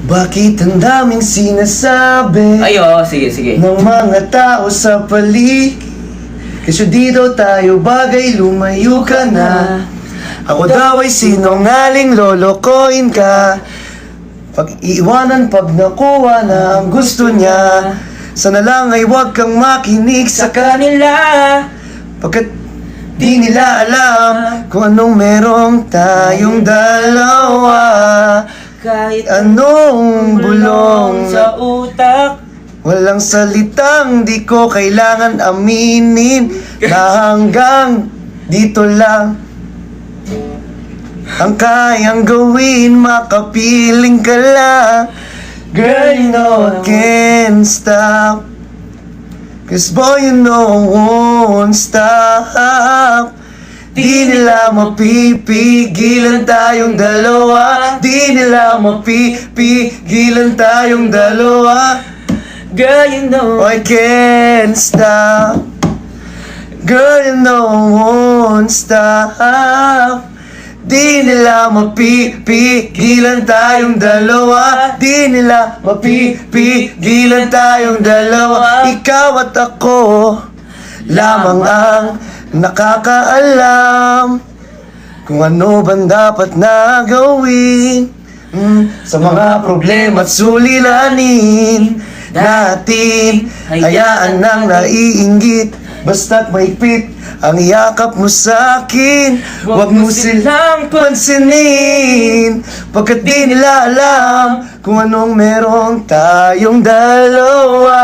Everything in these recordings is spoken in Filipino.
Bakit ang daming sinasabi Sige. ng mga tao sa paligid? Kasi di daw tayo bagay, lumayo ka na. Ako daw ay sinungaling, lolokohin ka. Pag-iwanan pag nakuha na ang gusto niya. Sana lang ay huwag kang makinig sa kanila, pagkat di nila alam kung anong merong tayong dalawa. Kahit Anong bulong sa utak, walang salitang di ko kailangan aminin, na hanggang dito lang ang kayang gawin, makapiling ka lang. Girl, you know I can't stop, 'cause boy, you know I won't stop. Di nila mapipigilan tayong dalawa. Di nila mapipigilan tayong dalawa. girl, you know I can't stop. Girl, you know I won't stop. Di nila mapipigilan tayong dalawa. Di nila mapipigilan tayong dalawa. Ikaw at ako lamang ang nakakaalam kung ano bang dapat na gawin sa mga problema at suliranin natin. Hayaan nang naiinggit, basta't mahigpit ang yakap mo sa'kin. Huwag mo silang pansinin, pagkat di nila alam kung anong merong tayong dalawa.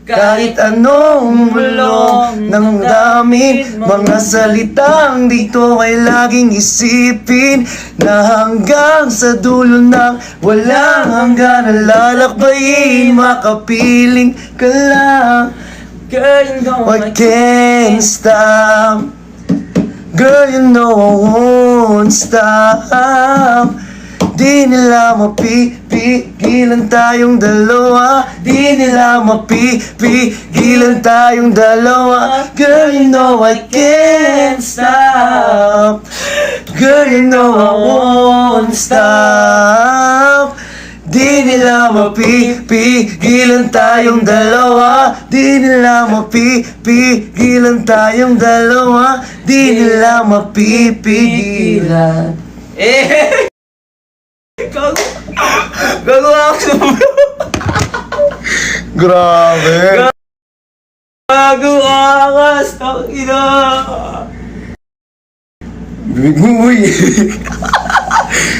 Kahit anong bulong ng daming mga salitang dito ay laging isipin, na hanggang sa dulo ng walang hanggan lalakbayin, makapiling ka lang. Girl, you know I can't stop. Girl, you know I won't stop. Di nila mapipigilan tayong dalawa. Di nila mapipigilan tayong dalawa. Girl, you know I can't stop. Girl, you know I won't stop. Di nila mapipigilan tayong dalawa. Di nila mapipigilan tayong dalawa. Di nila mapipigilan. Gagawa ako sa bro. Grabe. Gagawa ka sa ina. Bibig mo, uy.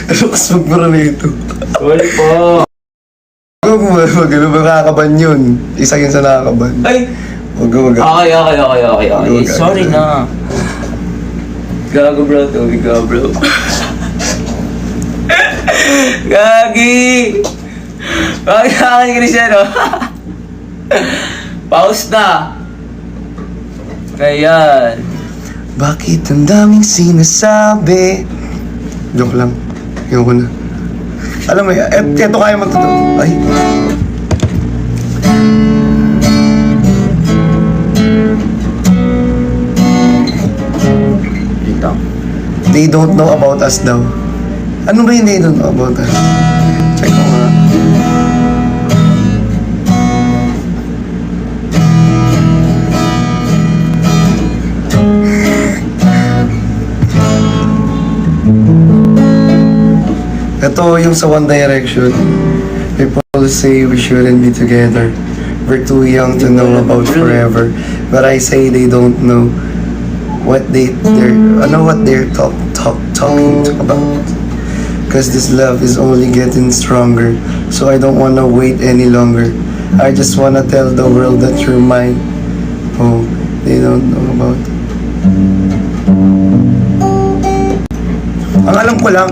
Ano kas magmura na ito? Sorry po. Huwag mo magano, makakaban yun. Isa yun sa nakakaban. Ay! Huwag. Okay. Sorry na. Gago bro, tubig ka bro. Gagi! Bakit nakakinig ka ni siya, no? Pause na! Ayan. Bakit ang daming sinasabi? Joke lang. Ayoko na. Alam mo, eto kaya magtotoo. Ay. Dito. They don't know about us daw. Ano ba yung they don't know about us? Check ko nga. Ito yung sa One Direction. People say we shouldn't be together. We're too young to know about forever. But I say they don't know what they're talking about. Cause this love is only getting stronger. So I don't wanna wait any longer. I just wanna tell the world that you're mine. Oh, they don't know about it. Ang alam ko lang,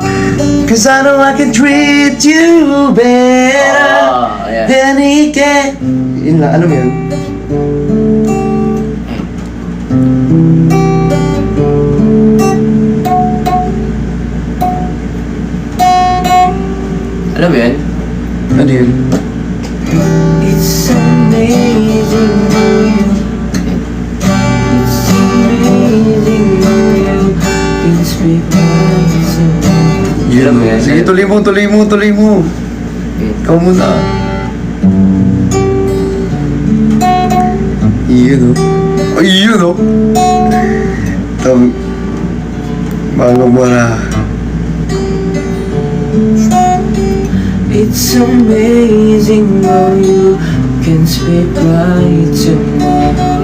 cause I know I can treat you better than he can. Yun lang, ano mo yun? Alam mo yun? Ano yun? It's amazing how you. It's amazing how you. It's because of you. Sige, tuloy mo. Ikaw muna. Yun o. Ay, yun o. Bago mo na. It's amazing how you can speak right to my heart.